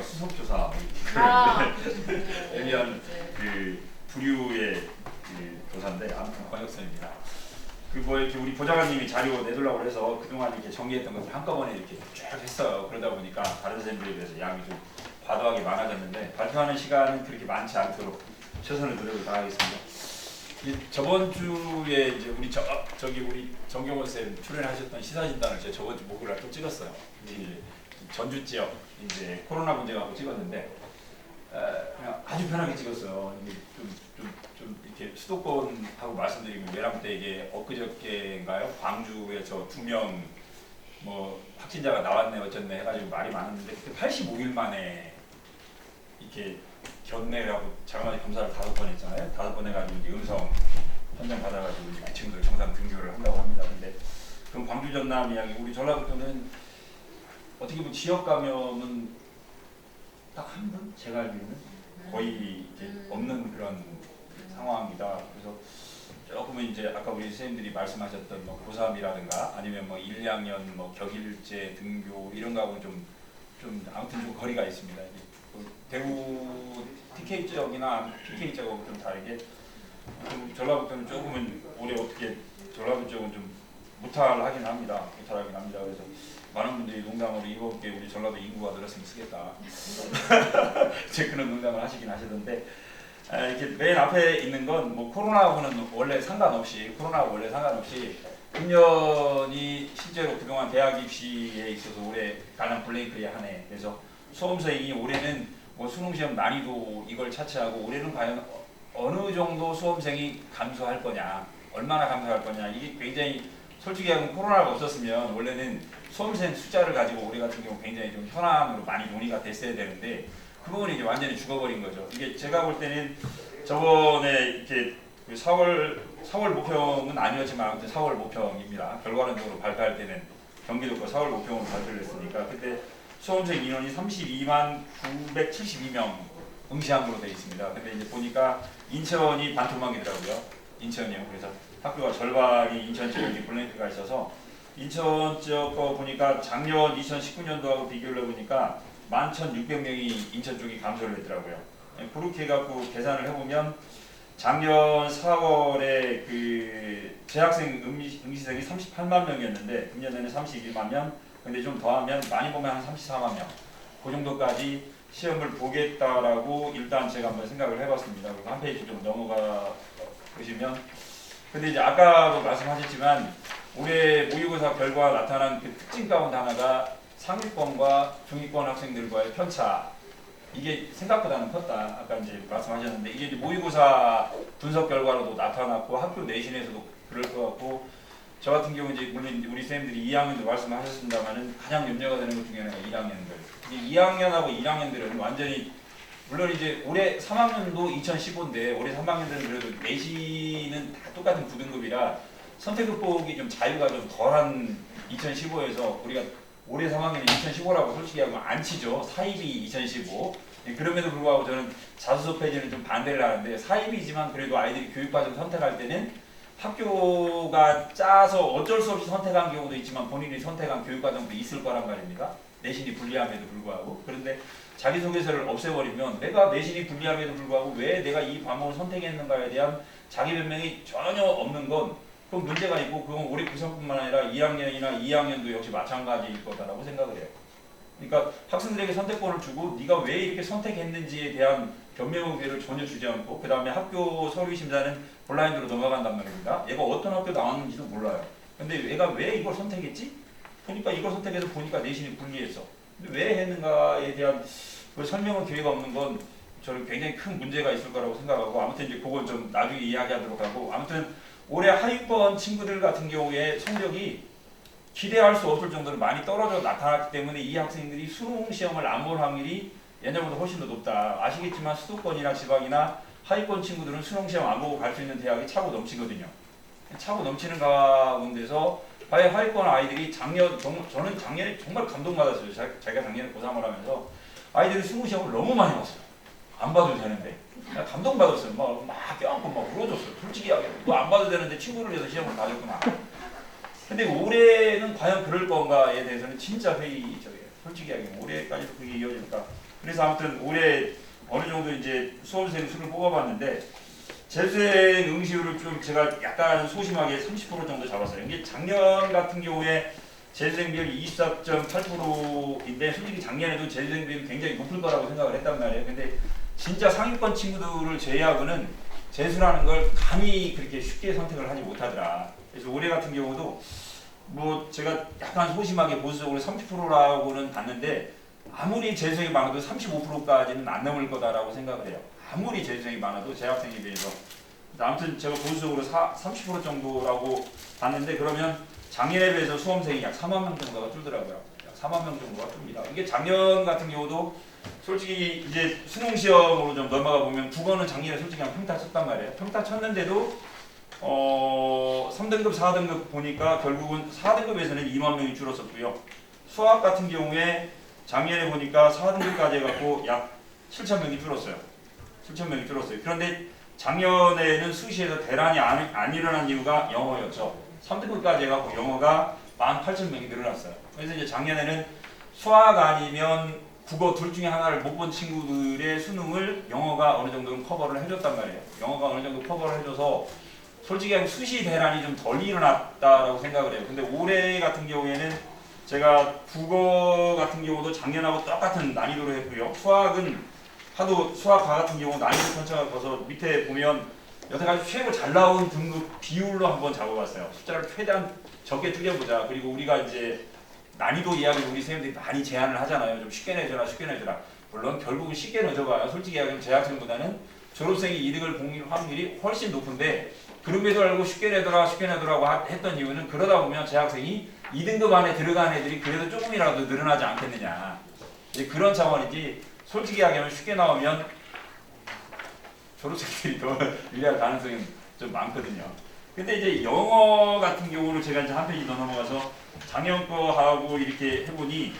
수석조사 애매한 그 부류의 그 조사인데 아무튼 권역선입니다. 그 뭐 이렇게 우리 보좌관님이 자료 내달라고 해서 그동안 이렇게 정리했던 것을 한꺼번에 이렇게 쭉 했어요. 그러다 보니까 다른 선생님들에 비해서 양이 좀 과도하게 많아졌는데 발표하는 시간은 그렇게 많지 않도록 최선의 노력을 다하겠습니다. 저번 주에 이제 우리 저기 우리 정경원 쌤 출연하셨던 시사진단을 제가 저번 주 목요일 날 또 찍었어요. 이제 전주 지역 이제 코로나 문제가 갖고 찍었는데 그냥 아주 편하게 찍었어요. 이게 좀 이렇게 수도권하고 말씀드리면 외람 때 이게 엊그저께인가요? 광주에 저 2명 뭐 확진자가 나왔네 어쨌네 해가지고 말이 많았는데 그때 85일 만에 이렇게 견내라고 자가마지 검사를 5번 했잖아요. 5번 해가지고 이제 음성 판정 받아가지고 이제 그 친구들 정상 등교를 한다고 합니다. 근데 그럼 광주 전남 이야기 우리 전라북도는 어떻게 보면 지역 감염은 딱 한 번 제가 알기로는 거의 이제 없는 그런 상황이다. 그래서 조금은 이제 아까 우리 선생님들이 말씀하셨던 뭐 고3이라든가 아니면 뭐 1, 2학년 뭐 격일제 등교 이런 거하고는 좀 아무튼 좀 거리가 있습니다. 이제 대구 TK 지역이나 PK 지역하고 좀 다르게 좀 전라북도는 조금은 올해 어떻게 전라북도 쪽은 좀 무탈하긴 합니다. 무탈하긴 합니다. 그래서 많은 분들이 농담으로 이번 게 우리 전라도 인구가 늘었으면 쓰겠다. 제 그런 농담을 하시긴 하시던데 이렇게 맨 앞에 있는 건 뭐 코로나하고는 원래 상관없이 금년이 실제로 그동안 대학 입시에 있어서 올해 가장 블레이크의 한 해. 그래서 수험생이 올해는 뭐 수능 시험 난이도 이걸 차치하고 올해는 과연 어느 정도 수험생이 감소할 거냐, 얼마나 감소할 거냐 이게 굉장히 솔직히 하면 코로나가 없었으면 원래는 수험생 숫자를 가지고 올해 같은 경우 굉장히 좀 현안으로 많이 논의가 됐어야 되는데 그 부분이 이제 완전히 죽어버린 거죠. 이게 제가 볼 때는 저번에 이렇게 4월 모평은 아니었지만 아무튼 4월 모평입니다. 결과론적으로 발표할 때는 경기도 거 4월 모평으로 발표를 했으니까 그때 수험생 인원이 32만 972명 응시함으로 되어 있습니다. 근데 이제 보니까 인천이 반토막이더라고요. 인천이요. 그래서 학교가 절반이 인천 지역이 블랭크가 있어서 인천 지역 거 보니까 작년 2019년도하고 비교를 해보니까 11,600명이 인천 쪽이 감소를 했더라고요. 그렇게 해갖고 계산을 해보면 작년 4월에 그 재학생 응시생이 38만 명이었는데 금년에는 31만 명, 근데 좀 더하면 많이 보면 한 34만 명. 그 정도까지 시험을 보겠다라고 일단 제가 한번 생각을 해봤습니다. 그리고 한 페이지 좀 넘어가 보시면, 근데 이제 아까도 말씀하셨지만 올해 모의고사 결과 나타난 그 특징 가운데 하나가 상위권과 중위권 학생들과의 편차. 이게 생각보다는 컸다. 아까 이제 말씀하셨는데 이게 이제 모의고사 분석 결과로도 나타났고 학교 내신에서도 그럴 것 같고 저 같은 경우 이제 물론 우리 선생님들이 2학년도 말씀하셨습니다만은 가장 염려가 되는 것 중에 하나가 1학년들. 이제 2학년하고 1학년들은 완전히 물론 이제 올해 3학년도 2015인데 올해 3학년들은 그래도 내신은 다 똑같은 9등급이라 선택 극복이 좀 자유가 좀 덜한 2015에서 우리가 올해 3학년이 2015라고 솔직히 하면 안 치죠. 사입이 2015. 그럼에도 불구하고 저는 자소서 폐지는 좀 반대를 하는데 사입이지만 그래도 아이들이 교육과정 선택할 때는 학교가 짜서 어쩔 수 없이 선택한 경우도 있지만 본인이 선택한 교육과정도 있을 거란 말입니다. 내신이 불리함에도 불구하고. 그런데 자기소개서를 없애버리면 내가 내신이 불리함에도 불구하고 왜 내가 이 과목을 선택했는가에 대한 자기 변명이 전혀 없는 건 그건 문제가 있고 그건 올해 고3뿐만 아니라 1학년이나 2학년도 역시 마찬가지일 거다라고 생각을 해요. 그러니까 학생들에게 선택권을 주고 네가 왜 이렇게 선택했는지에 대한 변명의 기회를 전혀 주지 않고 그 다음에 학교 서류 심사는 블라인드로 넘어간단 말입니다. 얘가 어떤 학교 나왔는지도 몰라요. 근데 얘가 왜 이걸 선택했지? 보니까 이걸 선택해서 보니까 내신이 불리해서. 근데 왜 했는가에 대한 그 설명의 기회가 없는 건 저는 굉장히 큰 문제가 있을 거라고 생각하고 아무튼 이제 그건 좀 나중에 이야기하도록 하고 아무튼 올해 하위권 친구들 같은 경우에 성적이 기대할 수 없을 정도로 많이 떨어져 나타났기 때문에 이 학생들이 수능 시험을 안 볼 확률이 예년보다 훨씬 더 높다. 아시겠지만 수도권이나 지방이나 하위권 친구들은 수능 시험 안 보고 갈 수 있는 대학이 차고 넘치거든요. 차고 넘치는 가운데서 과연 하위권 아이들이 저는 작년에 정말 감동받았어요. 자기가 작년에 고3을 하면서 아이들이 수능 시험을 너무 많이 봤어요. 안 봐도 되는데. 감동받았어요. 막 껴안고 막 울어줬어요. 솔직히 하게. 너 안 봐도 되는데 친구를 위해서 시험을 봐줬구나. 근데 올해는 과연 그럴 건가에 대해서는 진짜 회의적이에요. 솔직히 하게 올해까지도 그게 이어질까. 그래서 아무튼 올해 어느 정도 이제 수험생 수를 뽑아봤는데 재수생 응시율을 좀 제가 약간 소심하게 30% 정도 잡았어요. 이게 작년 같은 경우에 재수생 비율이 24.8%인데 솔직히 작년에도 재수생 비율이 굉장히 높을 거라고 생각을 했단 말이에요. 근데 진짜 상위권 친구들을 제외하고는 재수라는 걸 감히 그렇게 쉽게 선택을 하지 못하더라. 그래서 올해 같은 경우도 뭐 제가 약간 소심하게 보수적으로 30%라고는 봤는데 아무리 재수생이 많아도 35%까지는 안 넘을 거다라고 생각을 해요. 아무리 재수생이 많아도 재학생에 비해서. 아무튼 제가 보수적으로 30% 정도라고 봤는데 그러면 작년에 비해서 수험생이 약 4만 명 정도가 줄더라고요. 약 4만 명 정도가 줍니다. 이게 작년 같은 경우도 솔직히 이제 수능 시험으로 좀 넘어가 보면 국어는 작년에 솔직히 그냥 평타 쳤단 말이에요. 평타 쳤는데도 3등급, 4등급 보니까 결국은 4등급에서는 2만 명이 줄었었고요. 수학 같은 경우에 작년에 보니까 4등급까지 해갖고 약 7천 명이 줄었어요. 7천 명이 줄었어요. 그런데 작년에는 수시에서 대란이 안 일어난 이유가 영어였죠. 3등급까지 해갖고 영어가 18,000명이 늘어났어요. 그래서 이제 작년에는 수학 아니면 국어 둘 중에 하나를 못 본 친구들의 수능을 영어가 어느 정도는 커버를 해줬단 말이에요. 영어가 어느 정도 커버를 해줘서 솔직히 수시 대란이 좀 덜 일어났다라고 생각을 해요. 근데 올해 같은 경우에는 제가 국어 같은 경우도 작년하고 똑같은 난이도로 했고요. 수학은 하도 수학과 같은 경우 난이도 편차가 커서 밑에 보면 여태까지 최고 잘 나온 등급 비율로 한번 잡아봤어요. 숫자를 최대한 적게 줄여보자. 그리고 우리가 이제 난이도 이야기를 우리 선생님들이 많이 제안을 하잖아요. 좀 쉽게 내줘라, 쉽게 내줘라. 물론 결국은 쉽게 내줘봐요. 솔직히 이야기하면 재학생보다는 졸업생이 이득을 볼 확률이 훨씬 높은데 그럼에도 알고 쉽게 내더라, 쉽게 내더라고 했던 이유는 그러다 보면 재학생이 2등급 안에 들어간 애들이 그래도 조금이라도 늘어나지 않겠느냐. 그런 차원이지 솔직히 이야기하면 쉽게 나오면 졸업생들이 더 유리할 가능성이 좀 많거든요. 근데 이제 영어 같은 경우를 제가 이제 한 페이지 더 넘어가서 작년 거하고 이렇게 해보니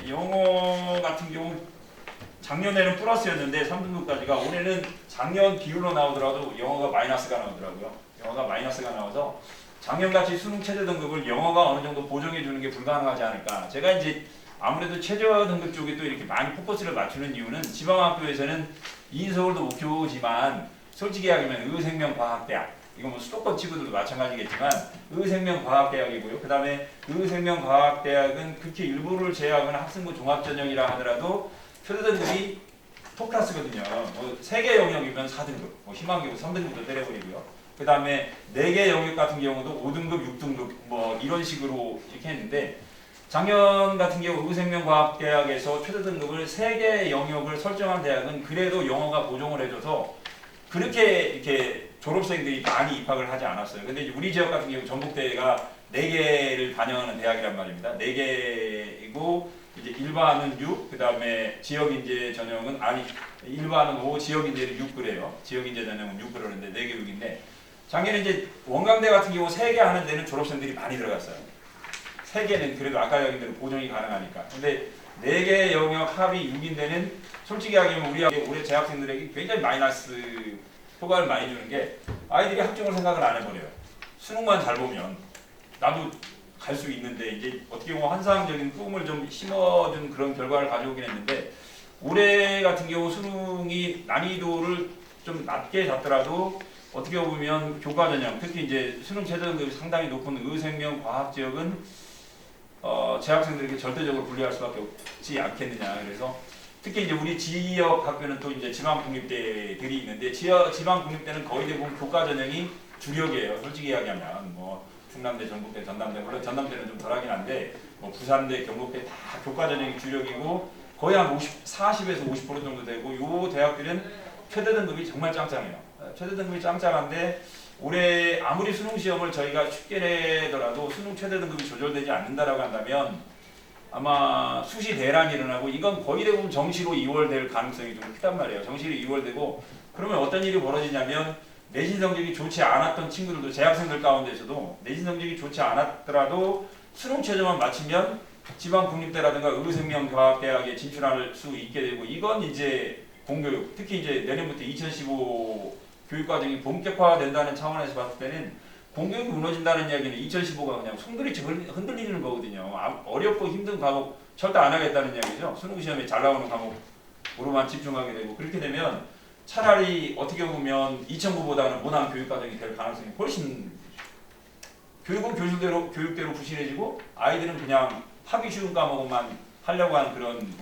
영어 같은 경우 작년에는 플러스였는데 3등급까지가 올해는 작년 비율로 나오더라도 영어가 마이너스가 나오더라고요. 영어가 마이너스가 나와서 작년같이 수능 최저 등급을 영어가 어느 정도 보정해 주는 게 불가능하지 않을까. 제가 이제 아무래도 최저 등급 쪽에 또 이렇게 많이 포커스를 맞추는 이유는 지방학교에서는 인서울도 목표지만 솔직히 이야기하면 의생명과학대학 이거 뭐 수도권 친구들도 마찬가지겠지만 의생명과학대학이고요. 그 다음에 의생명과학대학은 극히 일부를 제외하거나 학생부 종합전형이라 하더라도 최저 등급이 토클래스거든요. 뭐 3개 영역이면 4등급, 뭐 희망 경우 3등급도 때려버리고요. 그 다음에 4개 영역 같은 경우도 5등급, 6등급 뭐 이런 식으로 이렇게 했는데 작년 같은 경우 의생명과학대학에서 최저 등급을 3개 영역을 설정한 대학은 그래도 영어가 보정을 해줘서 그렇게 이렇게 졸업생들이 많이 입학을 하지 않았어요. 근데 우리 지역 같은 경우 전북대가 4개를 반영하는 대학이란 말입니다. 4개이고 이제 일반은 6, 그 다음에 지역인재 전형은 일반은 5, 지역인재는 6 그래요. 지역인재 전형은 6 그러는데 4개 6인데 작년에 이제 원광대 같은 경우 3개 하는 데는 졸업생들이 많이 들어갔어요. 3개는 그래도 아까 얘기한 대로 보정이 가능하니까. 근데 4개 영역 합이 6인 데는 솔직히 하기면 우리 재학생들에게 굉장히 마이너스 효과를 많이 주는 게 아이들이 학종을 생각을 안 해버려요. 수능만 잘 보면 나도 갈 수 있는데 이제 어떻게 보면 환상적인 꿈을 좀 심어준 그런 결과를 가져오긴 했는데 올해 같은 경우 수능이 난이도를 좀 낮게 잡더라도 어떻게 보면 교과 전형 특히 이제 수능 최저 등급이 상당히 높은 의생명 과학 지역은 재학생들에게 절대적으로 불리할 수밖에 없지 않겠느냐. 그래서 특히 이제 우리 지역 학교는 또 이제 지방 국립대들이 있는데 지방 국립대는 거의 대부분 교과 전형이 주력이에요. 솔직히 이야기하면 뭐 충남대, 전북대, 전남대 물론 전남대는 좀 덜하긴 한데 뭐 부산대, 경북대 다 교과 전형이 주력이고 거의 한 40에서 50% 정도 되고 요 대학들은 최대 등급이 정말 짱짱해요. 최대 등급이 짱짱한데 올해 아무리 수능 시험을 저희가 쉽게 내더라도 수능 최대 등급이 조절되지 않는다라고 한다면 아마 수시 대란이 일어나고 이건 거의 대부분 정시로 2월 될 가능성이 좀 크단 말이에요. 정시로 2월 되고 그러면 어떤 일이 벌어지냐면 내신 성적이 좋지 않았던 친구들도 재학생들 가운데서도 내신 성적이 좋지 않았더라도 수능 최저만 맞추면 지방 국립대라든가 의생명과학대학에 진출할 수 있게 되고 이건 이제 공교육 특히 이제 내년부터 2015 교육과정이 본격화된다는 차원에서 봤을 때는 공교육이 무너진다는 이야기는 2015가 그냥 손들이 흔들리는 거거든요. 어렵고 힘든 과목 절대 안 하겠다는 이야기죠. 수능 시험에 잘 나오는 과목으로만 집중하게 되고 그렇게 되면 차라리 어떻게 보면 2009보다는 모난 교육과정이 될 가능성이 훨씬 교육은 교육대로 부실해지고 아이들은 그냥 하기 쉬운 과목만 하려고 하는 그런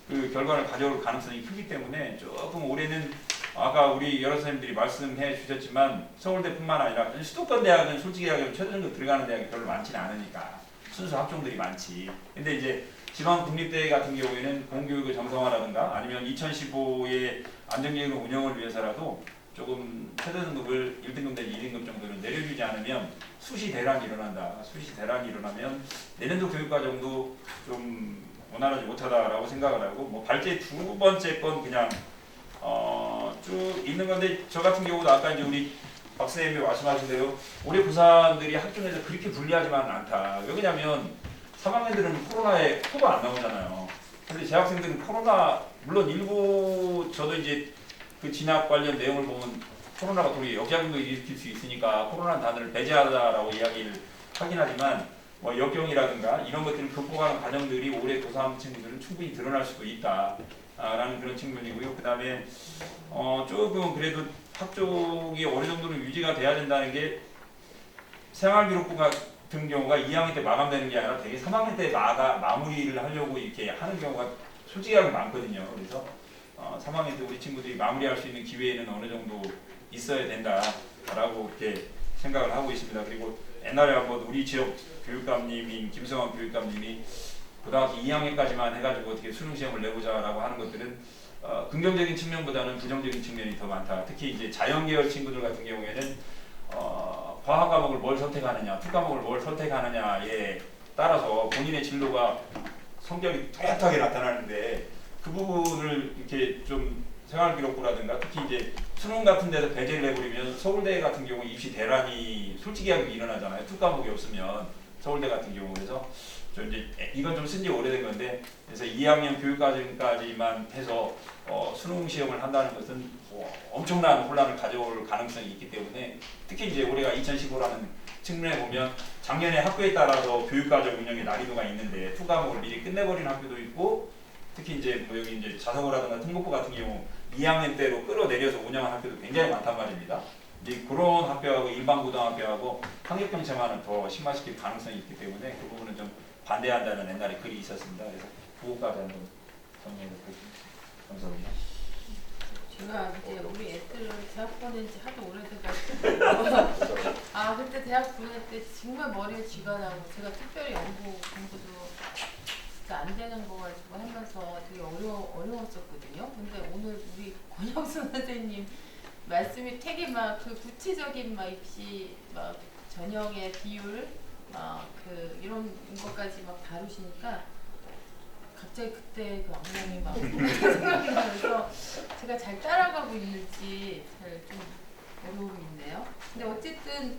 그 결과를 가져올 가능성이 크기 때문에 조금 올해는 아까 우리 여러 선생님들이 말씀해 주셨지만 서울대뿐만 아니라 수도권 대학은 솔직히 이야기하면 최저등급 들어가는 대학이 별로 많지는 않으니까 순수 학종들이 많지. 근데 이제 지방 국립대 같은 경우에는 공교육의 정상화라든가 아니면 2015의 안정적인 운영을 위해서라도 조금 최저등급을 1등급 내지 2등급 정도를 내려주지 않으면 수시 대란이 일어난다. 수시 대란이 일어나면 내년도 교육과정도 좀 원활하지 못하다라고 생각을 하고 뭐 발제 두 번째 건 그냥 쭉 있는 건데 저 같은 경우도 아까 이제 우리 박 선생님이 말씀하신 대로 올해 부산들이 학종에서 그렇게 불리하지만은 않다. 왜냐면 3학년들은 코로나에 표가 안 나오잖아요. 근데 재학생들은 코로나 물론 일부 저도 이제 그 진학 관련 내용을 보면 코로나가 도리 역작용도 일으킬 수 있으니까 코로나 단어를 배제하다라고 이야기를 하긴 하지만 뭐 역경이라든가 이런 것들을 극복하는 과정들이 올해 고3 친구들은 충분히 드러날 수도 있다라는 그런 측면이고요. 그 다음에 조금 그래도 학종이 어느 정도는 유지가 돼야 된다는 게 생활기록부 같은 경우가 2학년 때 마감되는 게 아니라 되게 3학년 때 마무리를 하려고 이렇게 하는 경우가 솔직히 많거든요. 그래서 3학년 때 우리 친구들이 마무리할 수 있는 기회는 어느 정도 있어야 된다라고 이렇게 생각을 하고 있습니다. 그리고 옛날에 한번 우리 지역 교육감님인 김성환 교육감님이 고등학교 2학년까지만 해가지고 어떻게 수능 시험을 내보자라고 하는 것들은 긍정적인 측면보다는 부정적인 측면이 더 많다. 특히 이제 자연계열 친구들 같은 경우에는 과학 과목을 뭘 선택하느냐, 특 과목을 뭘 선택하느냐에 따라서 본인의 진로가 성격이 뚜렷하게 나타나는데 그 부분을 이렇게 좀 생활기록부라든가 특히 이제 수능 같은 데서 배제를 해버리면 서울대 같은 경우 입시 대란이 솔직히 일어나잖아요. 특 과목이 없으면 서울대 같은 경우 그래서 저 이제 이건 좀 쓴 지 오래된 건데 그래서 2학년 교육과정까지만 해서 수능 시험을 한다는 것은 엄청난 혼란을 가져올 가능성이 있기 때문에 특히 이제 올해가 2015라는 측면에 보면 작년에 학교에 따라서 교육과정 운영의 난이도가 있는데 투 과목을 미리 끝내버린 학교도 있고 특히 이제 뭐 여기 이제 자사고라든가 특목고 같은 경우 2학년 때로 끌어내려서 운영한 학교도 굉장히 많단 말입니다. 이제 그런 학교하고 일반 고등학교하고 학력 경차만은 더 심화시킬 가능성이 있기 때문에 그 부분은 좀 반대한다는 옛날에 글이 있었습니다. 그래서 그거까지 한번 정리해 보겠습니다. 감사합니다. 제가 이제 우리 애들을 대학 보낸 지 하도 오래돼가지고 그때 대학 보낼 때 정말 머리에 쥐가 나고 제가 특별히 공부도 진짜 안 되는 거 가지고 하면서 되게 어려웠었거든요. 근데 오늘 우리 권영수 선생님 말씀이 되게 막 그 구체적인 막 입시 막 전형의 비율 막 그 이런 것까지 막 다루시니까 갑자기 그때 그 악몽이 막 생각이 나면서 제가 잘 따라가고 있는지 잘 좀 어려움이 있네요. 근데 어쨌든